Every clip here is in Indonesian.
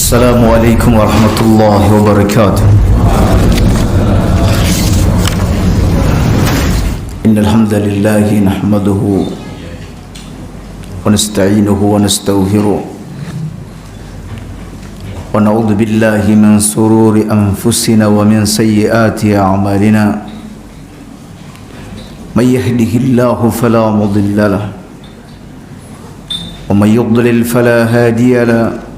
السلام عليكم ورحمة الله وبركاته. إن الحمد لله نحمده ونستعينه ونستغفره ونعوذ بالله من شرور أنفسنا ومن سيئات أعمالنا. من يهده الله فلا مضل له ومن يضلل فلا هادي له.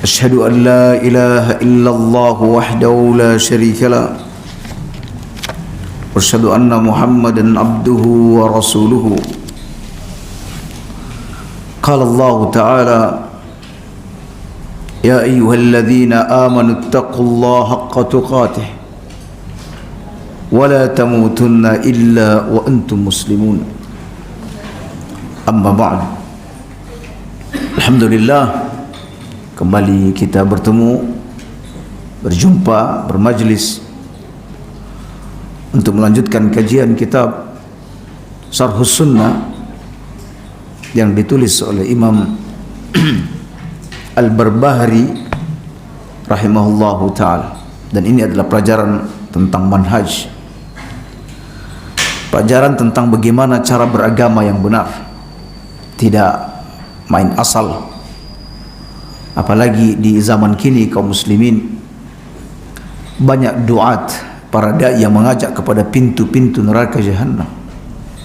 أشهد أن لا إله إلا الله وحده لا شريك له وأشهد أن محمدا عبده ورسوله. قال الله تعالى: يا أيها الذين آمنوا اتقوا الله حق تقاته ولا تموتن إلا وأنتم مسلمون. أما بعد. Alhamdulillah, kembali kita bertemu, berjumpa, bermajlis untuk melanjutkan kajian kitab Syarhus Sunnah yang ditulis oleh Imam Al-Barbahari rahimahullahu ta'ala. Dan ini adalah pelajaran tentang manhaj, pelajaran tentang bagaimana cara beragama yang benar, tidak main asal. Apalagi di zaman kini kaum muslimin banyak duat, para dai yang mengajak kepada pintu-pintu neraka jahanam,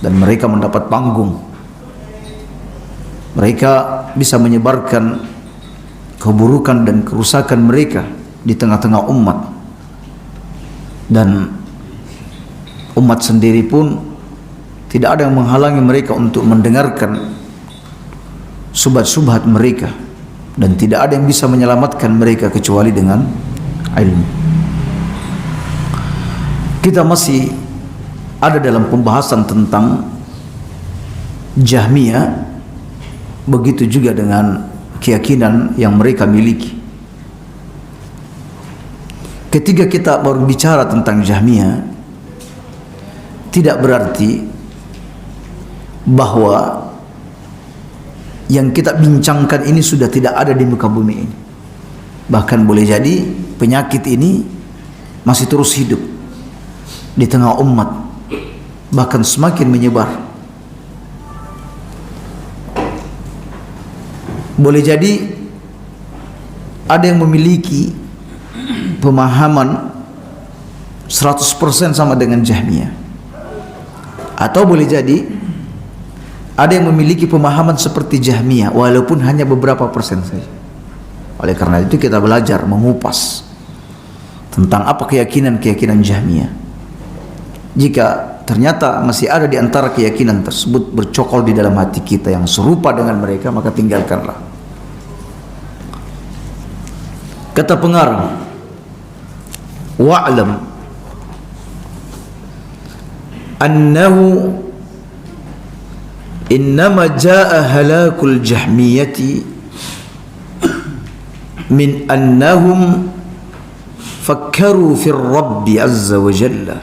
dan mereka mendapat panggung. Mereka bisa menyebarkan keburukan dan kerusakan mereka di tengah-tengah umat, dan umat sendiri pun tidak ada yang menghalangi mereka untuk mendengarkan subhat-subhat mereka, dan tidak ada yang bisa menyelamatkan mereka kecuali dengan ilmu. Kita masih ada dalam pembahasan tentang Jahmiyah, begitu juga dengan keyakinan yang mereka miliki. Ketika kita berbicara tentang Jahmiyah, tidak berarti bahwa yang kita bincangkan ini sudah tidak ada di muka bumi ini. Bahkan boleh jadi penyakit ini masih terus hidup di tengah umat, bahkan semakin menyebar. Boleh jadi ada yang memiliki pemahaman 100% sama dengan Jahmiyah, atau boleh jadi ada yang memiliki pemahaman seperti Jahmiyah walaupun hanya beberapa persen saja. Oleh karena itu kita belajar mengupas tentang apa keyakinan-keyakinan Jahmiyah. Jika ternyata masih ada di antara keyakinan tersebut bercokol di dalam hati kita yang serupa dengan mereka, maka tinggalkanlah. Kata pengarang, wa'lam annahu innama jaa halakul jahmiyati min annahum fakkaru fi rabbi azza wa jalla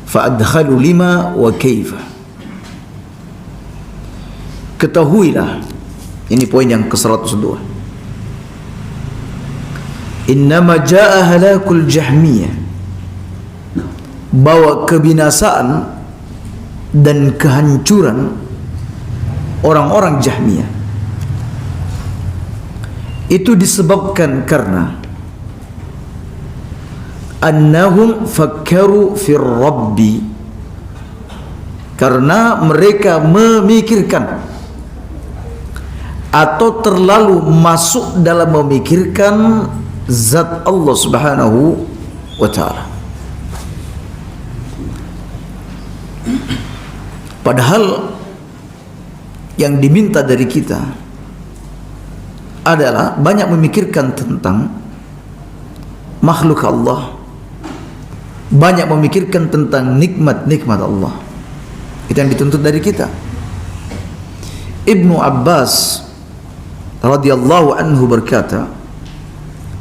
fa'adkhalu lima wa kaifa. Ketahuilah, ini poin yang ke-102, innama jaa halakul jahmiyah, bahwa kebinasaan dan kehancuran orang-orang Jahmiyah itu disebabkan karena annahum fakkaru fir rabbi, karena mereka memikirkan atau terlalu masuk dalam memikirkan zat Allah subhanahu wa ta'ala. Padahal yang diminta dari kita adalah banyak memikirkan tentang makhluk Allah, banyak memikirkan tentang nikmat-nikmat Allah. Itu yang dituntut dari kita. Ibnu Abbas radhiyallahu anhu berkata,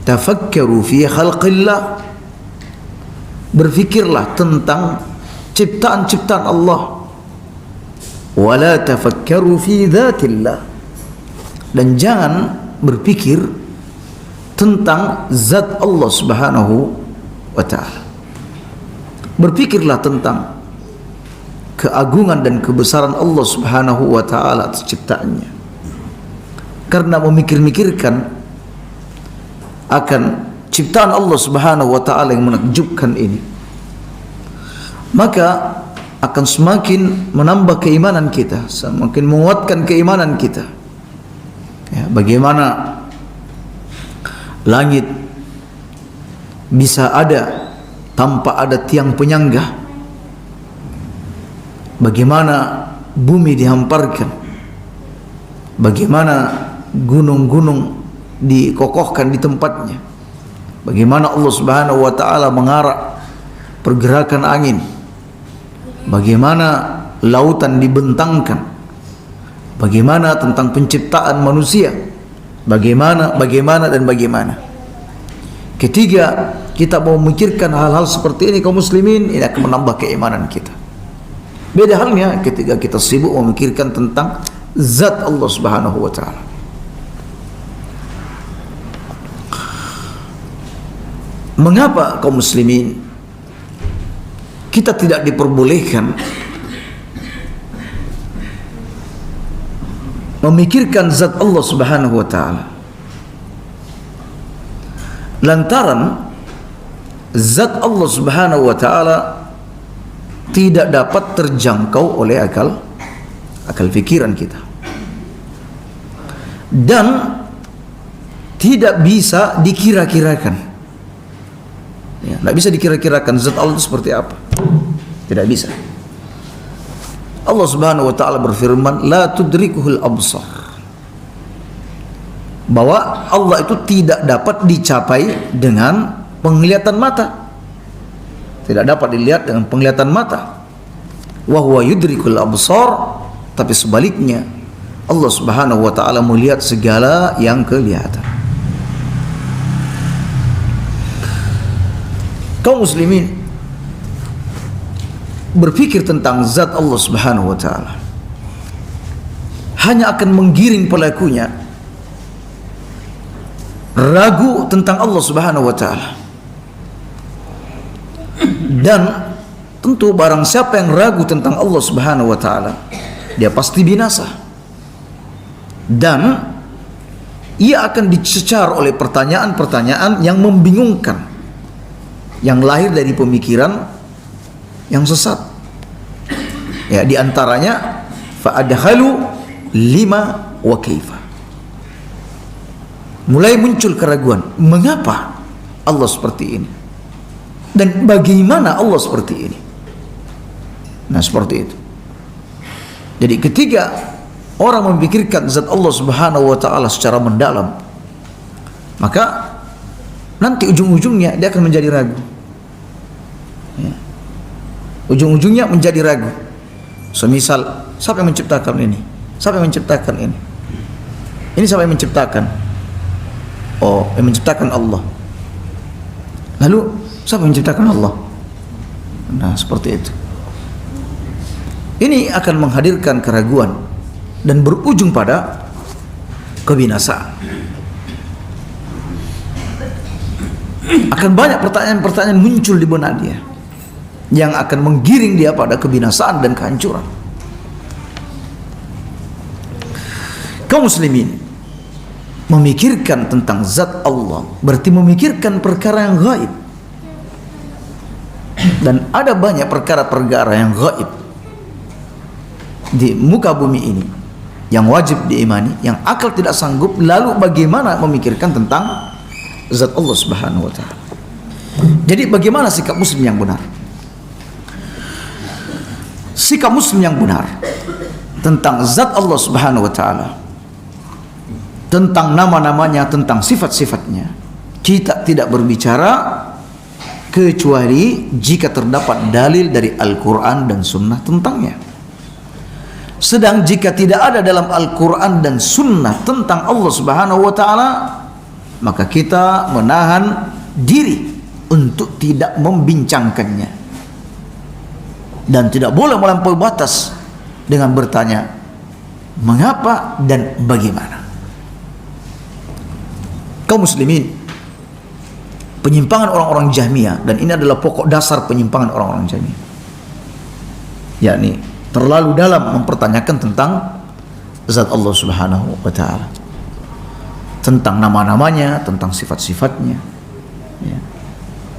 tafakkaru fi khalqillah, berfikirlah tentang ciptaan-ciptaan Allah, wala tafakkaru fi dzatillah, dan jangan berpikir tentang zat Allah Subhanahu wa ta'ala. Berpikirlah tentang keagungan dan kebesaran Allah Subhanahu wa ta'ala atas ciptaannya. Karena memikir-mikirkan akan ciptaan Allah Subhanahu wa ta'ala yang menakjubkan ini, maka akan semakin menambah keimanan kita, semakin menguatkan keimanan kita. Ya, bagaimana langit bisa ada tanpa ada tiang penyangga? Bagaimana bumi dihamparkan? Bagaimana gunung-gunung dikokohkan di tempatnya? Bagaimana Allah Subhanahu wa ta'ala mengarak pergerakan angin? Bagaimana lautan dibentangkan? Bagaimana tentang penciptaan manusia? Bagaimana dan bagaimana. Ketika kita mau memikirkan hal-hal seperti ini, kaum muslimin, ini akan menambah keimanan kita. Beda halnya ketika kita sibuk memikirkan tentang zat Allah Subhanahu wa ta'ala. Mengapa kaum muslimin kita tidak diperbolehkan memikirkan zat Allah Subhanahu wa ta'ala? Lantaran zat Allah Subhanahu wa ta'ala tidak dapat terjangkau oleh akal pikiran kita, dan tidak bisa dikira-kirakan. Ya, tidak bisa dikira-kirakan zat Allah itu seperti apa. Tidak bisa. Allah Subhanahu wa ta'ala berfirman, la tudrikuhul absar, bahwa Allah itu tidak dapat dicapai dengan penglihatan mata, tidak dapat dilihat dengan penglihatan mata. Wa huwa yudrikul absar, tapi sebaliknya Allah Subhanahu wa ta'ala melihat segala yang kelihatan. Kaum muslimin berpikir tentang zat Allah Subhanahu wa ta'ala hanya akan menggiring pelakunya ragu tentang Allah Subhanahu wa ta'ala. Dan tentu barang siapa yang ragu tentang Allah Subhanahu wa ta'ala, dia pasti binasa, dan ia akan dicecar oleh pertanyaan-pertanyaan yang membingungkan, yang lahir dari pemikiran yang sesat. Ya, di antaranya fa'adhalu lima wa kaifa. Mulai muncul keraguan, mengapa Allah seperti ini? Dan bagaimana Allah seperti ini? Nah, seperti itu. Jadi ketika orang memikirkan zat Allah Subhanahu wa ta'ala secara mendalam, maka nanti ujung-ujungnya dia akan menjadi ragu. Ya. Ujung-ujungnya menjadi ragu. Semisal, siapa yang menciptakan ini? Siapa yang menciptakan ini? Ini siapa yang menciptakan? Oh, yang menciptakan Allah. Lalu siapa yang menciptakan Allah? Nah, seperti itu. Ini akan menghadirkan keraguan dan berujung pada kebinasaan. Akan banyak pertanyaan-pertanyaan muncul di benak dia yang akan menggiring dia pada kebinasaan dan kehancuran. Kaum muslimin, memikirkan tentang zat Allah berarti memikirkan perkara yang gaib. Dan ada banyak perkara-perkara yang gaib di muka bumi ini yang wajib diimani, yang akal tidak sanggup. Lalu bagaimana memikirkan tentang zat Allah Subhanahu wa ta'ala? Jadi bagaimana sikap muslim yang benar? Sikap muslim yang benar tentang zat Allah Subhanahu wa ta'ala, tentang nama-namanya, tentang sifat-sifatnya, kita tidak berbicara kecuali jika terdapat dalil dari Al-Quran dan Sunnah tentangnya. Sedang jika tidak ada dalam Al-Quran dan Sunnah tentang Allah Subhanahu wa ta'ala, maka kita menahan diri untuk tidak membincangkannya, dan tidak boleh melampaui batas dengan bertanya mengapa dan bagaimana. kaum muslimin, penyimpangan orang-orang Jahmiyah, dan ini adalah pokok dasar penyimpangan orang-orang Jahmiyah, yakni terlalu dalam mempertanyakan tentang zat Allah Subhanahu wa ta'ala, tentang nama-namanya, tentang sifat-sifatnya. Ya.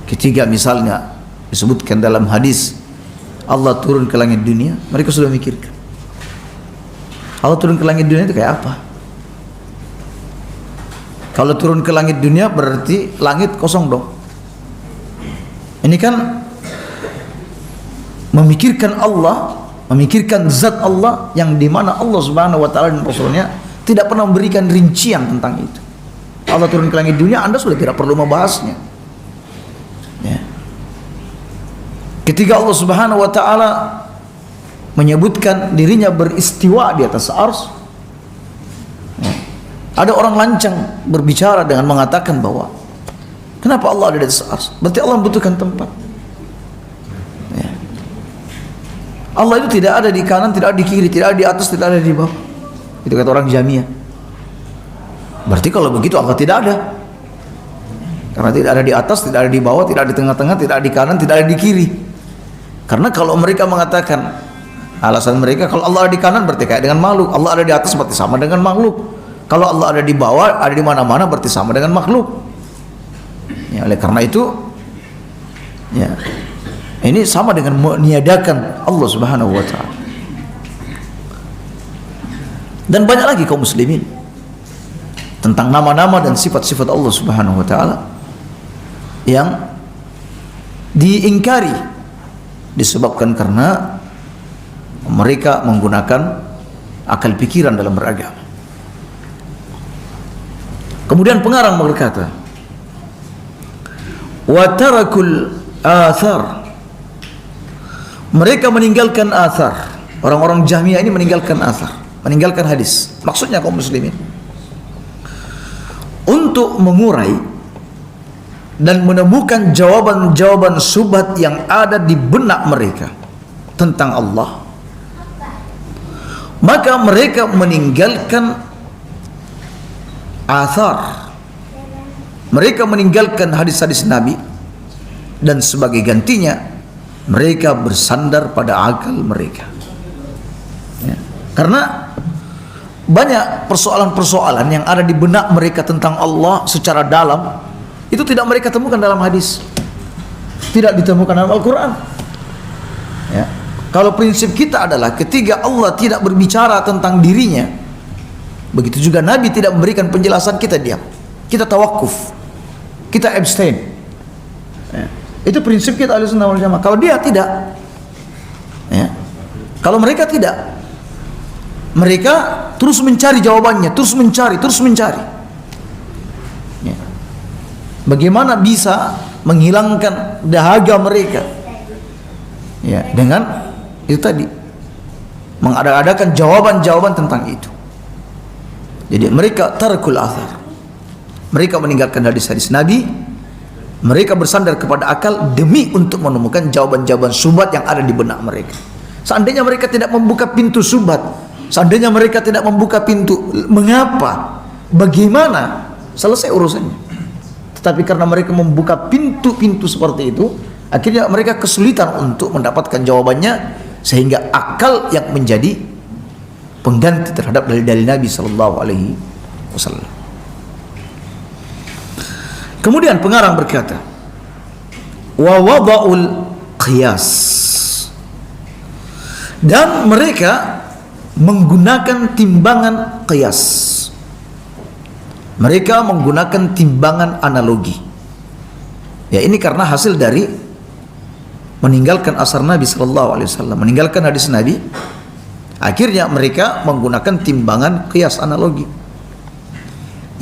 Ketiga, misalnya disebutkan dalam hadis Allah turun ke langit dunia, mereka sudah mikirkan Allah turun ke langit dunia itu kayak apa. Kalau turun ke langit dunia berarti langit kosong dong. Ini kan memikirkan Allah, memikirkan zat Allah, yang dimana Allah Subhanahu wa ta'ala dan Rasulnya tidak pernah memberikan rincian tentang itu. Allah turun ke langit dunia, Anda sudah tidak perlu membahasnya. Ya. Ketika Allah Subhanahu wa ta'ala menyebutkan dirinya beristiwa di atas ars, ya, ada orang lancang berbicara dengan mengatakan bahwa kenapa Allah ada di atas ars? Berarti Allah membutuhkan tempat. Ya. Allah itu tidak ada di kanan, tidak ada di kiri, tidak ada di atas, tidak ada di bawah. Itu kata orang Jahmiyah. Berarti kalau begitu Allah tidak ada, karena tidak ada di atas, tidak ada di bawah, tidak ada di tengah-tengah, tidak ada di kanan, tidak ada di kiri. Karena kalau mereka mengatakan, alasan mereka, kalau Allah ada di kanan berarti kayak dengan makhluk, Allah ada di atas berarti sama dengan makhluk, kalau Allah ada di bawah, ada di mana-mana berarti sama dengan makhluk. Ya, oleh karena itu, ya, ini sama dengan meniadakan Allah Subhanahu wa ta'ala. Dan banyak lagi kaum muslimin tentang nama-nama dan sifat-sifat Allah Subhanahu wa ta'ala yang diingkari disebabkan karena mereka menggunakan akal pikiran dalam beragama. Kemudian pengarang berkata, wa tarakul athar, mereka meninggalkan athar. Orang-orang Jahmiyah ini meninggalkan athar, meninggalkan hadis. Maksudnya kaum muslimin untuk mengurai dan menemukan jawaban-jawaban syubhat yang ada di benak mereka tentang Allah, maka mereka meninggalkan athar, mereka meninggalkan hadis-hadis Nabi, dan sebagai gantinya mereka bersandar pada akal mereka. Ya. Karena banyak persoalan-persoalan yang ada di benak mereka tentang Allah secara dalam, itu tidak mereka temukan dalam hadis, tidak ditemukan dalam Al-Quran. Ya. Kalau prinsip kita adalah ketika Allah tidak berbicara tentang dirinya, begitu juga Nabi tidak memberikan penjelasan, kita diam, kita tawakuf, kita abstain. Ya. Itu prinsip kita Ahlussunnah wal Jamaah. Kalau dia tidak, ya, kalau mereka tidak, mereka terus mencari jawabannya, terus mencari. Ya. Bagaimana bisa menghilangkan dahaga mereka? Ya, dengan itu tadi, mengada-adakan jawaban-jawaban tentang itu. Jadi mereka tarakul athar, mereka meninggalkan hadis-hadis Nabi, mereka bersandar kepada akal demi untuk menemukan jawaban-jawaban syubhat yang ada di benak mereka. Seandainya mereka tidak membuka pintu syubhat, seandainya mereka tidak membuka pintu mengapa, bagaimana, selesai urusannya. Tetapi karena mereka membuka pintu-pintu seperti itu, akhirnya mereka kesulitan untuk mendapatkan jawabannya, sehingga akal yang menjadi pengganti terhadap dalil-dalil Nabi sallallahu alaihi wasallam. Kemudian pengarang berkata, wa wada'ul qiyas, dan mereka menggunakan timbangan qiyas, mereka menggunakan timbangan analogi. Ya, ini karena hasil dari meninggalkan asar Nabi sallallahu alaihi wasallam, meninggalkan hadis Nabi, akhirnya mereka menggunakan timbangan qiyas, analogi,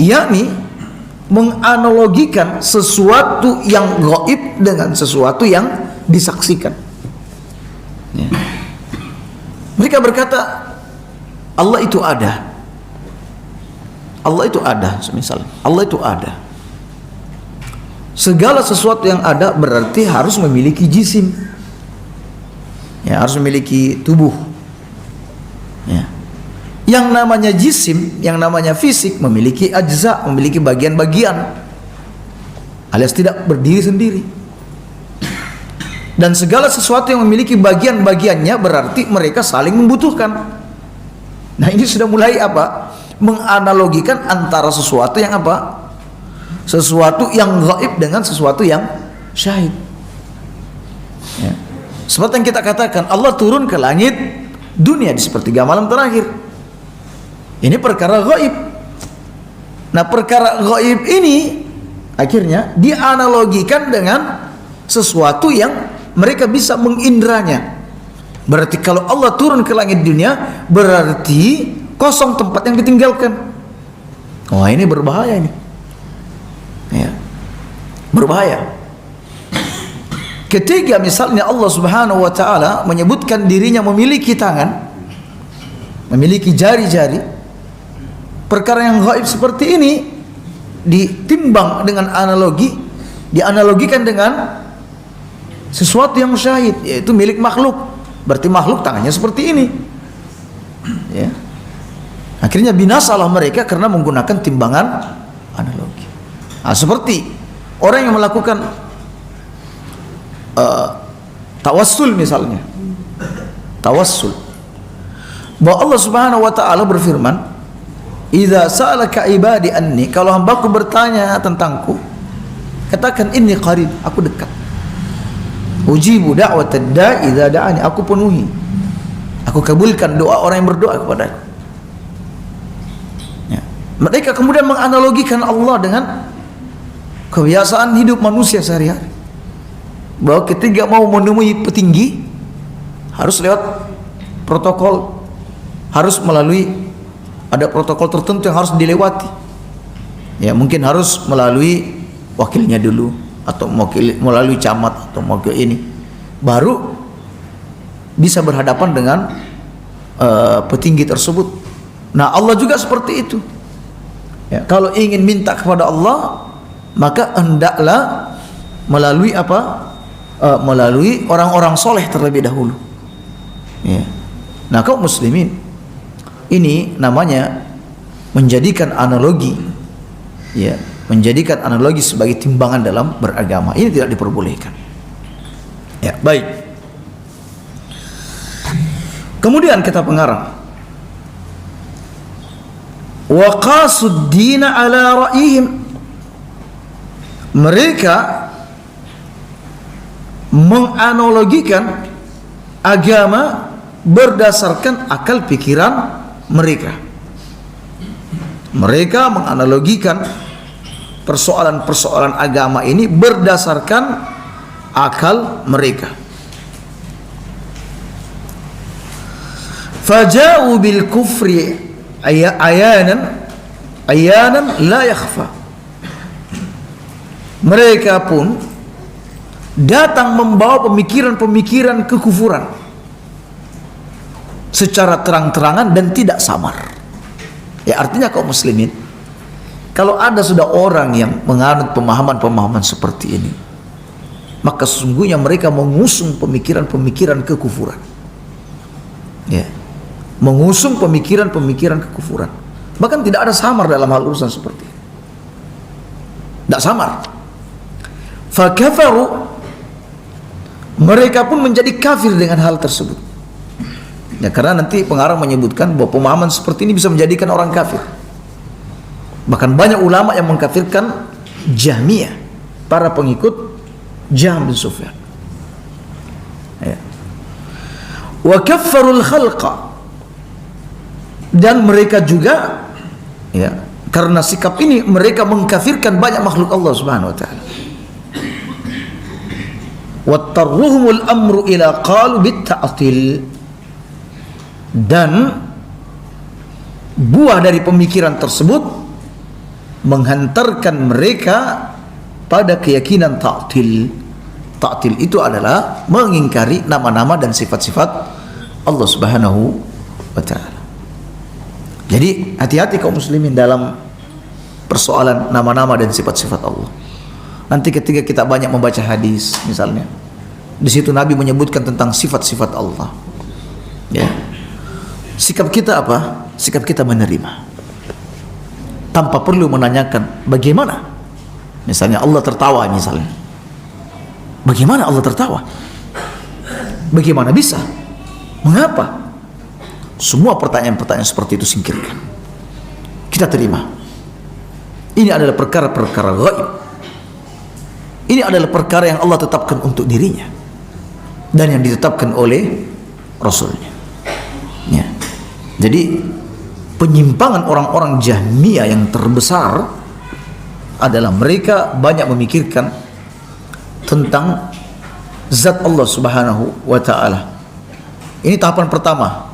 yakni menganalogikan sesuatu yang gaib dengan sesuatu yang disaksikan. Ya. Mereka berkata Allah itu ada, Allah itu ada, semisal Allah itu ada. Segala sesuatu yang ada berarti harus memiliki jisim, ya, harus memiliki tubuh. Ya. Yang namanya jisim, yang namanya fisik memiliki ajza, memiliki bagian-bagian, alias tidak berdiri sendiri. Dan segala sesuatu yang memiliki bagian-bagiannya berarti mereka saling membutuhkan. Nah, ini sudah mulai apa? Menganalogikan antara sesuatu yang apa? Sesuatu yang gaib dengan sesuatu yang syahid. Ya. Seperti yang kita katakan, Allah turun ke langit dunia di sepertiga malam terakhir. Ini perkara gaib. Nah, perkara gaib ini akhirnya dianalogikan dengan sesuatu yang mereka bisa mengindranya. Berarti kalau Allah turun ke langit dunia, berarti kosong tempat yang ditinggalkan. Wah, ini berbahaya ini. Ya. Berbahaya. Ketiga, misalnya Allah Subhanahu wa taala menyebutkan dirinya memiliki tangan, memiliki jari-jari. Perkara yang gaib seperti ini ditimbang dengan analogi, dianalogikan dengan sesuatu yang syahid, yaitu milik makhluk. Berarti makhluk tangannya seperti ini. Ya. Akhirnya binasalah mereka karena menggunakan timbangan analogi. Nah, seperti orang yang melakukan tawassul misalnya. Tawassul. Bahwa Allah Subhanahu wa taala berfirman, "Idza sa'alaka ibadi anni," kalau hambaku bertanya tentangku, katakan inni qarib, aku dekat. Ujibu da'watad da'i idza da'ani, aku penuhi, aku kabulkan doa orang yang berdoa kepadaku. Ya. Mereka kemudian menganalogikan Allah dengan kebiasaan hidup manusia sehari-hari, bahwa ketika mau menemui petinggi harus lewat protokol, harus melalui, ada protokol tertentu yang harus dilewati. Ya, mungkin harus melalui wakilnya dulu, atau melalui camat, atau mau ke ini, baru bisa berhadapan dengan petinggi tersebut. Nah, Allah juga seperti itu. Ya, kalau ingin minta kepada Allah, maka hendaklah melalui apa? Melalui orang-orang soleh terlebih dahulu. Ya. Nah, kaum muslimin, ini namanya menjadikan analogi, ya, menjadikan analogi sebagai timbangan dalam beragama. Ini tidak diperbolehkan. Ya, baik. Kemudian kata pengarang, wa qasud dina ala ra'ihim, mereka menganalogikan agama berdasarkan akal pikiran mereka. Mereka menganalogikan persoalan-persoalan agama ini berdasarkan akal mereka. Faja'u bil kufri ayanan la yakhfa. Mereka pun datang membawa pemikiran-pemikiran kekufuran secara terang-terangan dan tidak samar. Ya, artinya kaum muslimin, kalau ada sudah orang yang menganut pemahaman-pemahaman seperti ini, maka sesungguhnya mereka mengusung pemikiran-pemikiran kekufuran. Ya, mengusung pemikiran-pemikiran kekufuran. Bahkan tidak ada samar dalam hal urusan seperti ini. Tidak samar. Fakafaru, mereka pun menjadi kafir dengan hal tersebut. Ya, karena nanti pengarang menyebutkan bahwa pemahaman seperti ini bisa menjadikan orang kafir. Bahkan banyak ulama yang mengkafirkan Jahmiyah, para pengikut Jahm bin Sufyan. Ya. Wa kaffarul khalqa, dan mereka juga, ya, karena sikap ini mereka mengkafirkan banyak makhluk Allah Subhanahu wa taala. Wattarruhumul amru ila qalu bitta'til, dan buah dari pemikiran tersebut menghantarkan mereka pada keyakinan ta'til. Ta'til itu adalah mengingkari nama-nama dan sifat-sifat Allah Subhanahu wa taala. Jadi hati-hati kaum muslimin dalam persoalan nama-nama dan sifat-sifat Allah. Nanti ketika kita banyak membaca hadis misalnya, di situ Nabi menyebutkan tentang sifat-sifat Allah. Ya. sikap kita apa? Sikap kita menerima tanpa perlu menanyakan bagaimana. Misalnya Allah tertawa misalnya. Bagaimana Allah tertawa? Bagaimana bisa? Mengapa? Semua pertanyaan-pertanyaan seperti itu singkirkan. Kita terima. Ini adalah perkara-perkara gaib. Ini adalah perkara yang Allah tetapkan untuk dirinya dan yang ditetapkan oleh Rasulnya. Ya. Jadi penyimpangan orang-orang Jahmiyah yang terbesar adalah mereka banyak memikirkan tentang zat Allah Subhanahu wa taala. Ini tahapan pertama,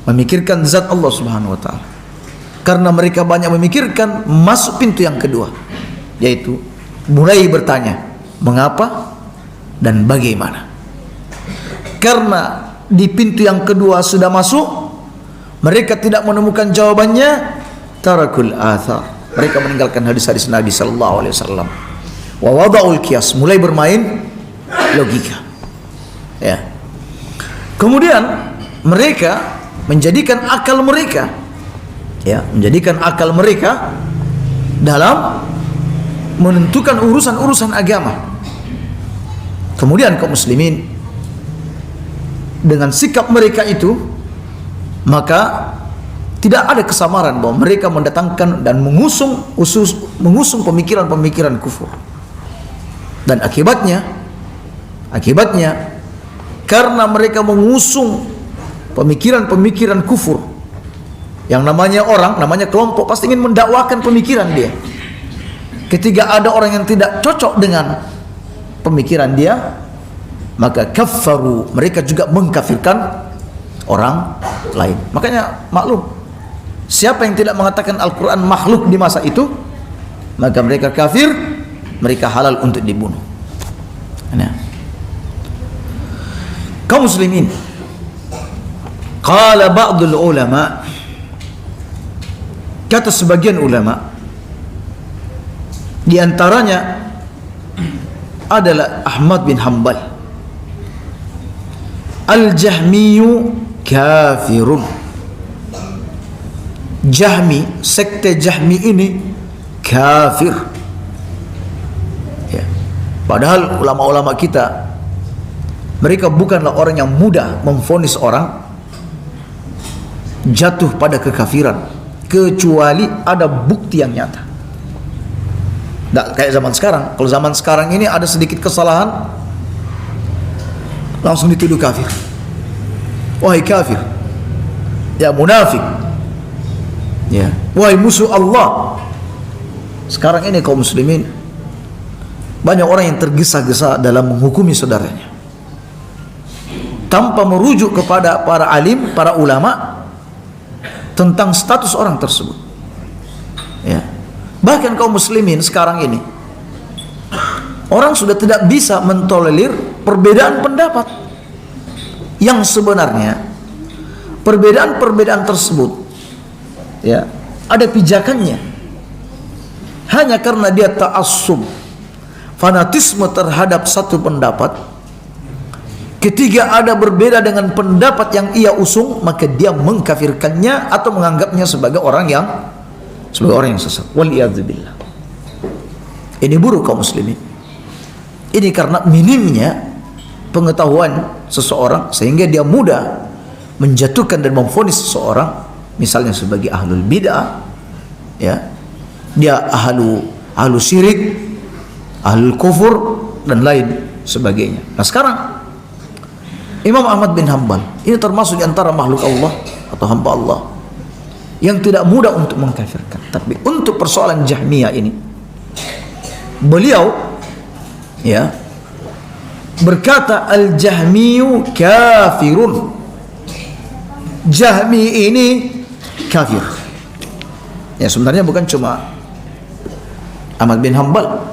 memikirkan zat Allah Subhanahu wa taala. Karena mereka banyak memikirkan, masuk pintu yang kedua, yaitu mulai bertanya mengapa dan bagaimana. Karena di pintu yang kedua sudah masuk, mereka tidak menemukan jawabannya, tarakul athar. Mereka meninggalkan hadis-hadis Nabi sallallahu alaihi wasallam. Wa wada'ul qiyas, mulai bermain logika. Ya. Kemudian mereka menjadikan akal mereka, ya, menjadikan akal mereka dalam menentukan urusan-urusan agama. Kemudian kaum muslimin dengan sikap mereka itu, maka tidak ada kesamaran bahwa mereka mendatangkan dan mengusung pemikiran-pemikiran kufur. Dan akibatnya karena mereka mengusung pemikiran-pemikiran kufur, yang namanya kelompok pasti ingin mendakwakan pemikiran dia. Ketika ada orang yang tidak cocok dengan pemikiran dia, maka kafaru, mereka juga mengkafirkan orang lain. Makanya maklum, siapa yang tidak mengatakan Al-Quran makhluk di masa itu, maka mereka kafir, mereka halal untuk dibunuh. Nah, kaum muslimin, qala ba'dul ulama, kata sebagian ulama, di antaranya adalah Ahmad bin Hanbal, al-Jahmiyu kafirun. Jahmi, sekte Jahmi ini kafir. Ya. Padahal ulama-ulama kita, mereka bukanlah orang yang mudah memvonis orang jatuh pada kekafiran, kecuali ada bukti yang nyata. Nggak kayak zaman sekarang. Kalau zaman sekarang ini ada sedikit kesalahan, langsung dituduh kafir. Wahai kafir, ya munafik, ya wahai musuh Allah. Sekarang ini kaum muslimin, banyak orang yang tergesa-gesa dalam menghukumi saudaranya tanpa merujuk kepada para alim, para ulama tentang status orang tersebut. Ya. Bahkan kaum muslimin sekarang ini, orang sudah tidak bisa mentolerir perbedaan pendapat, yang sebenarnya perbedaan-perbedaan tersebut, ya, ada pijakannya. Hanya karena dia ta'assub, fanatisme terhadap satu pendapat, ketika ada berbeda dengan pendapat yang ia usung, maka dia mengkafirkannya atau menganggapnya sebagai orang yang sesat. Waliyadzubillah. Ini buruk kaum muslimin. Ini karena minimnya pengetahuan seseorang, sehingga dia mudah menjatuhkan dan memvonis seseorang, misalnya sebagai ahlul bid'ah, ya, dia ahlu syirik, ahlul kufur, dan lain sebagainya. Nah sekarang Imam Ahmad bin Hanbal ini termasuk di antara makhluk Allah atau hamba Allah yang tidak mudah untuk mengkafirkan. Tapi untuk persoalan Jahmiyah ini, beliau, ya, berkata al-Jahmiyu kafirun. Jahmi ini kafir. Ya, sebenarnya bukan cuma Ahmad bin Hanbal,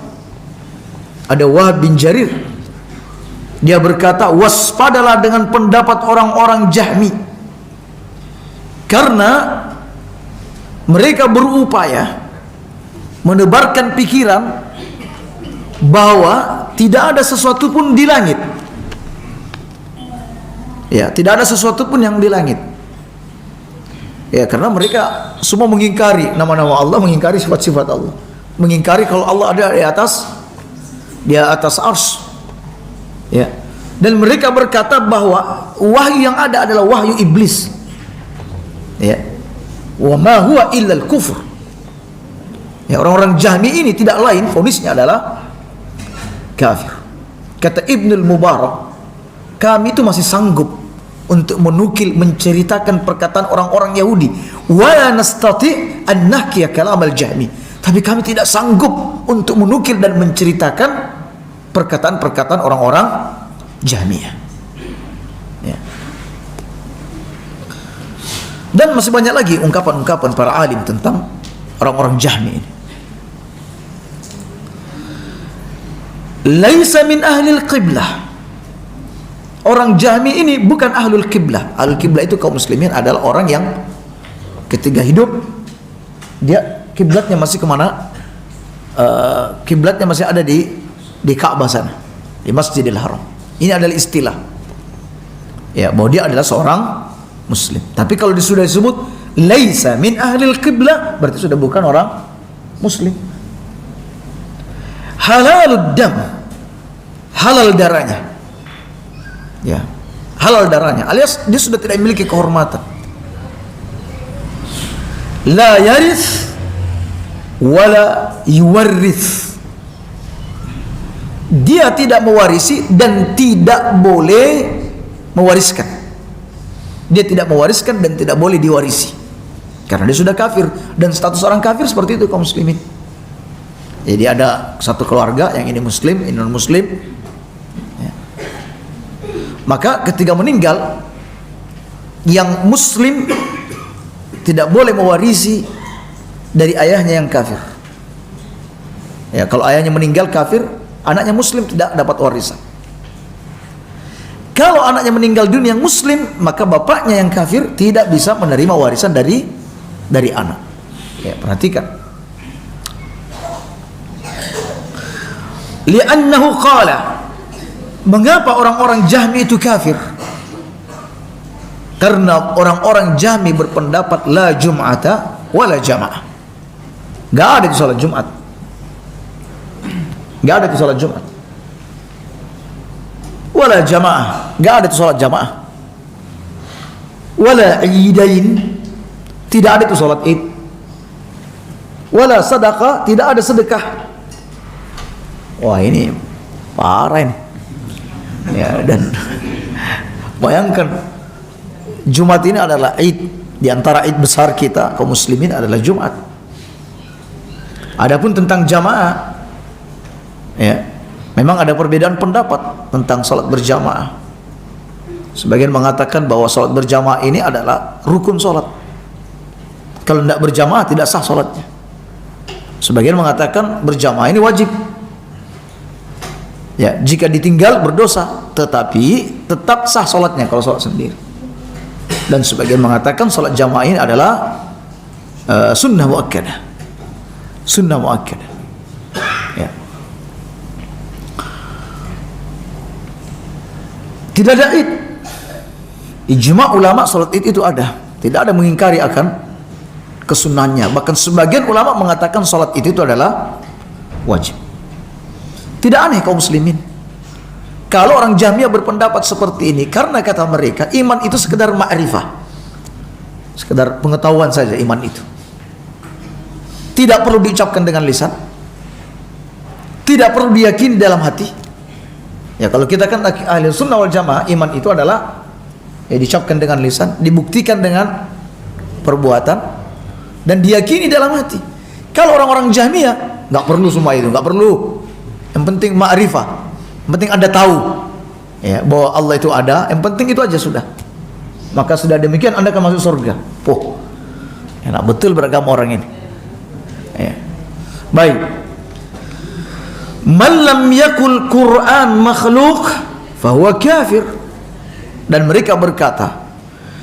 ada Wahab bin Jarir. Dia berkata, waspadalah dengan pendapat orang-orang Jahmi, karena mereka berupaya menebarkan pikiran bahwa tidak ada sesuatu pun di langit. Ya, tidak ada sesuatu pun yang di langit. Ya, karena mereka semua mengingkari nama-nama Allah, mengingkari sifat-sifat Allah, mengingkari kalau Allah ada di atas arsy. Ya. Dan mereka berkata bahwa wahyu yang ada adalah wahyu iblis. Ya. Wa ma huwa illa al-kufr. Ya, orang-orang Jahmi ini tidak lain vonisnya adalah kafir. Kata Ibnul Mubarak, kami itu masih sanggup untuk menukil, menceritakan perkataan orang-orang Yahudi, wa nastati an nahkiya kalam al-Jahmi, tapi kami tidak sanggup untuk menukil dan menceritakan perkataan-perkataan orang-orang Jahmiyah. Ya. Dan masih banyak lagi ungkapan-ungkapan para alim tentang orang-orang Jahmi ini. Laisa min ahli al-qiblah. Orang Jahmi ini bukan ahlul qiblah. Ahlul qiblah itu kaum muslimin adalah orang yang ketika hidup dia kiblatnya masih kemana? Kiblatnya masih ada di Ka'bah sana, di Masjidil Haram. Ini adalah istilah. Ya, bahwa dia adalah seorang muslim. Tapi kalau sudah disebut laisa min ahlil qiblah, berarti sudah bukan orang muslim. Halalud dam, halal darahnya. Ya, halal darahnya, alias dia sudah tidak memiliki kehormatan. La yarith wala yuwarrith. Dia tidak mewarisi dan tidak boleh mewariskan. Dia tidak mewariskan dan tidak boleh diwarisi, karena dia sudah kafir. Dan status orang kafir seperti itu kaum muslimin. Jadi ada satu keluarga yang ini muslim, ini non muslim. Maka ketika meninggal, yang muslim tidak boleh mewarisi dari ayahnya yang kafir. Ya, kalau ayahnya meninggal kafir, anaknya muslim tidak dapat warisan. Kalau anaknya meninggal dunia yang muslim, maka bapaknya yang kafir tidak bisa menerima warisan dari anak. Ya, perhatikan. Li'annahu qala, mengapa orang-orang Jahmi itu kafir? Karena orang-orang Jahmi berpendapat la jum'ata wala jamaah. Gak ada itu salat Jumat. Gak ada itu salat Jumat. Wala jamaah, gak ada itu salat jamaah. Wala idain, tidak ada itu salat id. Wala sadaqah, tidak ada sedekah. Wah, ini parah ini. Ya, dan bayangkan Jumat ini adalah Id, di antara Id besar kita kaum muslimin adalah Jumat. Adapun tentang jamaah, ya, memang ada perbedaan pendapat tentang salat berjamaah. Sebagian mengatakan bahwa salat berjamaah ini adalah rukun salat. Kalau tidak berjamaah tidak sah salatnya. Sebagian mengatakan berjamaah ini wajib. Ya, jika ditinggal berdosa, tetapi tetap sah sholatnya kalau sholat sendiri. Dan sebagian mengatakan sholat jamaah ini adalah sunnah muakkadah. Sunnah muakkadah. Ya. Tidak ada id. Ijma' ulama sholat id itu ada. Tidak ada mengingkari akan kesunnahnya. Bahkan sebagian ulama mengatakan sholat id itu adalah wajib. Tidak aneh kaum muslimin kalau orang Jahmiyah berpendapat seperti ini, karena kata mereka iman itu sekedar ma'rifah, sekedar pengetahuan saja. Iman itu tidak perlu diucapkan dengan lisan, tidak perlu diyakini dalam hati. Ya, kalau kita kan ahli sunnah wal jamaah, iman itu adalah ya diucapkan dengan lisan, dibuktikan dengan perbuatan, dan diyakini dalam hati. Kalau orang-orang Jahmiyah nggak perlu semua itu, nggak perlu. Yang penting ma'rifah, yang penting Anda tahu ya bahwa Allah itu ada, yang penting itu aja sudah. Maka sudah demikian Anda akan masuk surga. Oh, enak betul beragama orang ini. Ya. Baik. Man lam yakul Quran makhluk fahuwa kafir. Dan mereka berkata,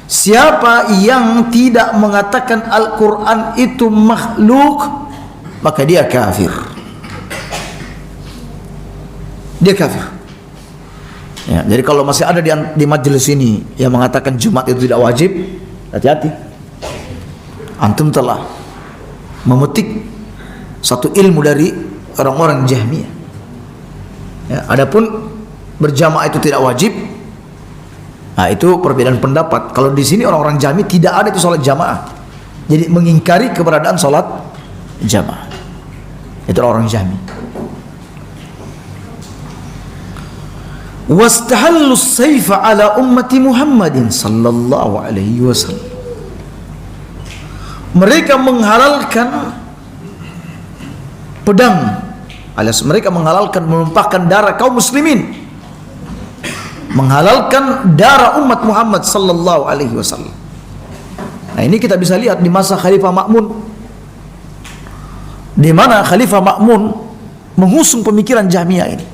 siapa yang tidak mengatakan Al-Quran itu makhluk, maka dia kafir. Dia kafir. Ya, jadi kalau masih ada di majelis ini yang mengatakan Jumat itu tidak wajib, hati-hati. Antum telah memetik satu ilmu dari orang-orang Jahmiyah. Ya, adapun berjamaah itu tidak wajib, nah itu perbedaan pendapat. Kalau di sini orang-orang Jahmiyah tidak ada itu salat jamaah, jadi mengingkari keberadaan salat jamaah. Itu orang Jahmiyah. Wastahallu as-sayfa ala ummati Muhammadin sallallahu alaihi wasallam. Mereka menghalalkan pedang, alias mereka menghalalkan menumpahkan darah kaum muslimin, menghalalkan darah umat Muhammad sallallahu alaihi wasallam. Nah, ini kita bisa lihat di masa Khalifah Ma'mun, di mana Khalifah Ma'mun mengusung pemikiran Jahmiyah ini.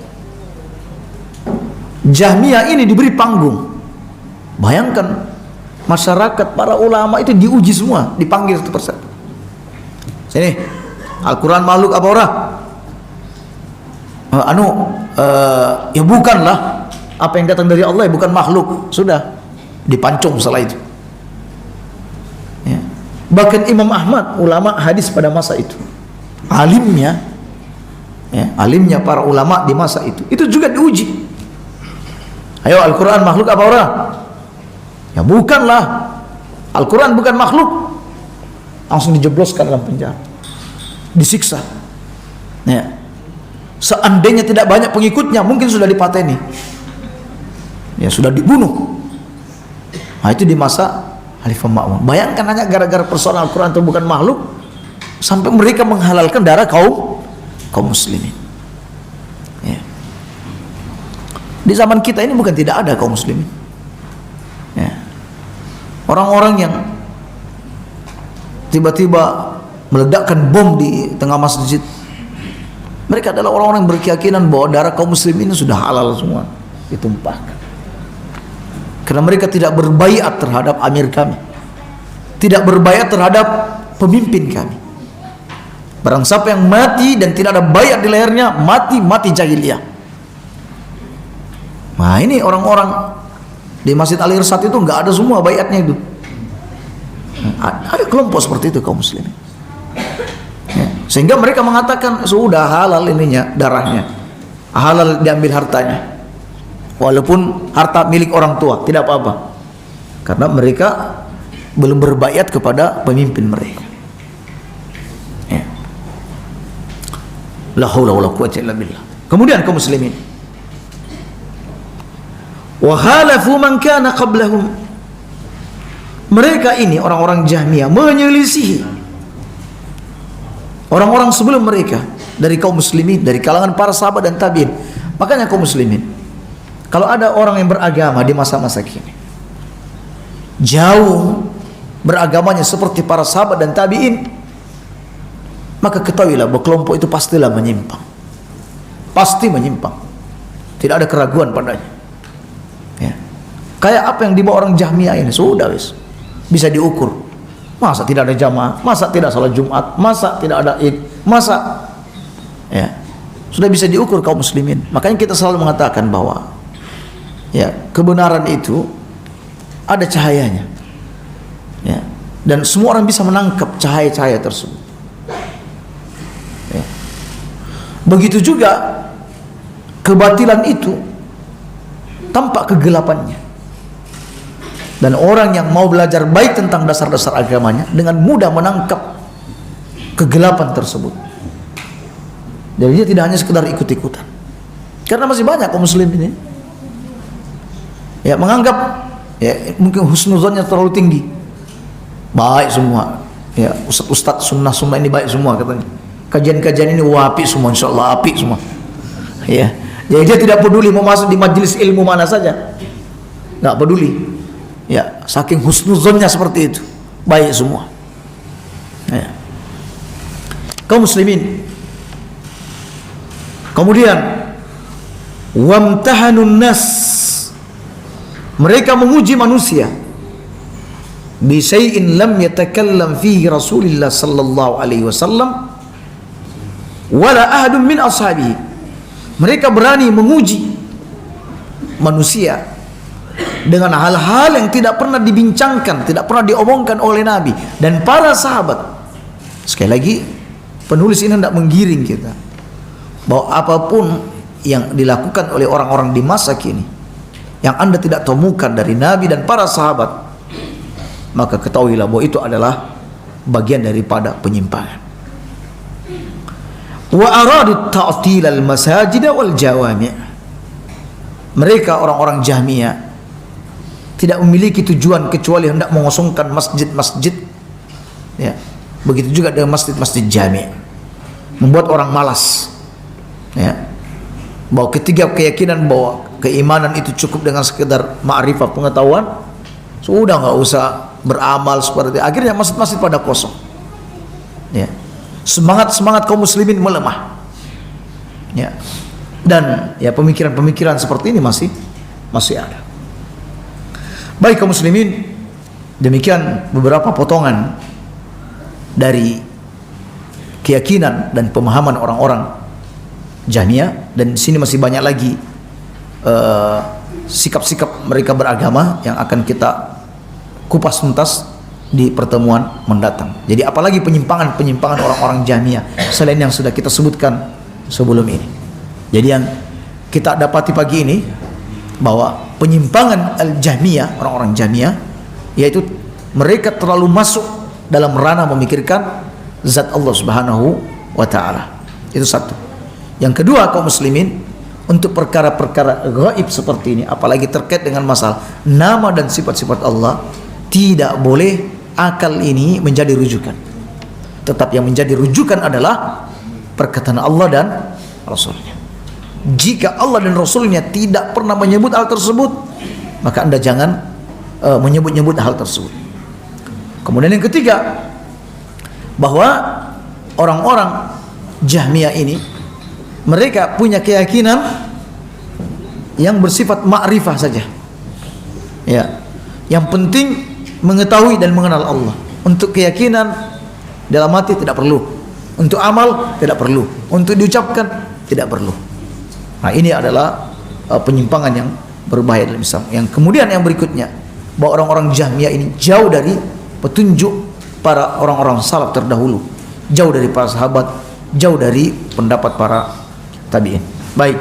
Jahmiyah ini diberi panggung. Bayangkan masyarakat, para ulama itu diuji semua, dipanggil satu persatu. Sini, Al-Quran makhluk apa orang? Ya bukanlah, apa yang datang dari Allah ya bukan makhluk. Sudah dipancung setelah itu. Ya. Bahkan Imam Ahmad, ulama hadis pada masa itu, alimnya, ya, alimnya para ulama di masa itu juga diuji. Ayo, Al-Quran makhluk apa orang? Ya bukanlah, Al-Quran bukan makhluk. Langsung dijebloskan dalam penjara, disiksa. Ya. Seandainya tidak banyak pengikutnya, mungkin sudah dipateni, ya sudah dibunuh. Nah, itu di masa Khalifah Ma'mun. Bayangkan hanya gara-gara persoalan Al-Quran itu bukan makhluk, sampai mereka menghalalkan darah kaum muslimin. Ya. Di zaman kita ini bukan tidak ada kaum muslimin. Ya. Orang-orang yang tiba-tiba meledakkan bom di tengah masjid, mereka adalah orang-orang yang berkeyakinan bahwa darah kaum muslimin sudah halal semua ditumpahkan. Karena mereka tidak berbaiat terhadap amir kami, tidak berbaiat terhadap pemimpin kami. Barang siapa yang mati dan tidak ada baiat di lehernya, mati jahiliyah. Nah, ini orang-orang di Masjid Al-Irsyad itu nggak ada semua baiatnya itu. Ada kelompok seperti itu kaum muslimin. Ya. Sehingga mereka mengatakan sudah halal ininya, darahnya, halal diambil hartanya, walaupun harta milik orang tua tidak apa-apa, karena mereka belum berbaiat kepada pemimpin mereka. Ya. La haula wala quwwata illa billah. Kemudian kaum muslimin, wa khalafu man kana qablahum. Mereka ini orang-orang Jahmiyah menyelisihi orang-orang sebelum mereka dari kaum muslimin, dari kalangan para sahabat dan tabi'in. Makanya kaum muslimin, kalau ada orang yang beragama di masa-masa kini jauh beragamanya seperti para sahabat dan tabi'in, maka ketahuilah bahwa kelompok itu pastilah menyimpang. Pasti menyimpang, tidak ada keraguan padanya. Ya. Kayak apa yang dibawa orang Jahmiyah ini, sudah wis bisa diukur. Masa tidak ada jamaah, masa tidak salat Jumat, masa tidak ada Id, masa, ya, sudah bisa diukur kaum muslimin. Makanya kita selalu mengatakan bahwa ya, kebenaran itu ada cahayanya, ya, dan semua orang bisa menangkap cahaya-cahaya tersebut. Ya. Begitu juga kebatilan itu tampak kegelapannya. Dan orang yang mau belajar baik tentang dasar-dasar agamanya dengan mudah menangkap kegelapan tersebut. Jadi dia tidak hanya sekedar ikut-ikutan. Karena masih banyak kaum muslim ini ya menganggap ya mungkin husnuzonnya terlalu tinggi. Baik semua. Ya, ustaz-ustaz sunnah-sunnah ini baik semua katanya. Kajian-kajian ini apik semua, insyaallah apik semua. Ya. Jadi dia tidak peduli mau masuk di majelis ilmu mana saja. Enggak peduli. Ya, saking husnuzonnya seperti itu, baik semua. Ya. Kaum muslimin. Kemudian wamtahanun nas, mereka menguji manusia bi syai'in lam yatakallam fihi Rasulullah sallallahu alaihi wasallam wala ahadun min ashabihi. Mereka berani menguji manusia dengan hal-hal yang tidak pernah dibincangkan, tidak pernah diomongkan oleh Nabi dan para sahabat. Sekali lagi, penulis ini hendak menggiring kita bahwa apapun yang dilakukan oleh orang-orang di masa kini yang Anda tidak temukan dari Nabi dan para sahabat, maka ketahuilah bahwa itu adalah bagian daripada penyimpangan. Wa aradu ta'til al-masajid wal jawami'. Mereka orang-orang Jahmiyah tidak memiliki tujuan kecuali hendak mengosongkan masjid-masjid, ya. Begitu juga dengan masjid-masjid jami', membuat orang malas, ya. Bahwa ketiga keyakinan bahwa keimanan itu cukup dengan sekedar ma'rifah, pengetahuan, sudah nggak usah beramal seperti itu. Akhirnya masjid-masjid pada kosong, ya. Semangat kaum muslimin melemah, ya. Dan ya pemikiran-pemikiran seperti ini masih ada. Baik kaum muslimin, demikian beberapa potongan dari keyakinan dan pemahaman orang-orang Jahmiyah, dan di sini masih banyak lagi sikap-sikap mereka beragama yang akan kita kupas tuntas di pertemuan mendatang. Jadi apalagi penyimpangan orang-orang Jahmiyah selain yang sudah kita sebutkan sebelum ini. Jadi yang kita dapati pagi ini bahwa penyimpangan al-Jahmiyah, orang-orang Jahmiyah, yaitu mereka terlalu masuk dalam ranah memikirkan zat Allah Subhanahu wa taala. Itu satu. Yang kedua, kaum muslimin, untuk perkara-perkara gaib seperti ini, apalagi terkait dengan masalah nama dan sifat-sifat Allah, tidak boleh akal ini menjadi rujukan. Tetap yang menjadi rujukan adalah perkataan Allah dan Rasulnya. Jika Allah dan Rasulnya tidak pernah menyebut hal tersebut, maka Anda jangan menyebut-nyebut hal tersebut. Kemudian yang ketiga, bahwa orang-orang Jahmiyah ini mereka punya keyakinan yang bersifat ma'rifah saja, ya. Yang penting mengetahui dan mengenal Allah. Untuk keyakinan dalam hati tidak perlu, untuk amal tidak perlu, untuk diucapkan tidak perlu. Nah, ini adalah penyimpangan yang berbahaya dalam Islam. Yang kemudian yang berikutnya, bahwa orang-orang Jahmiyah ini jauh dari petunjuk para orang-orang salaf terdahulu, jauh dari para sahabat, jauh dari pendapat para tabi'in. Baik,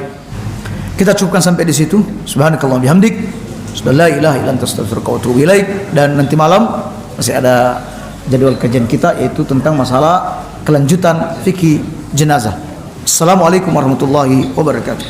kita cukupkan sampai di situ. Subhanakallahumma bihamdik, la ilaha illa anta astaghfiruka wa atubu ilaik. Dan nanti malam masih ada jadwal kajian kita, yaitu tentang masalah kelanjutan fikih jenazah. Assalamualaikum warahmatullahi wabarakatuh.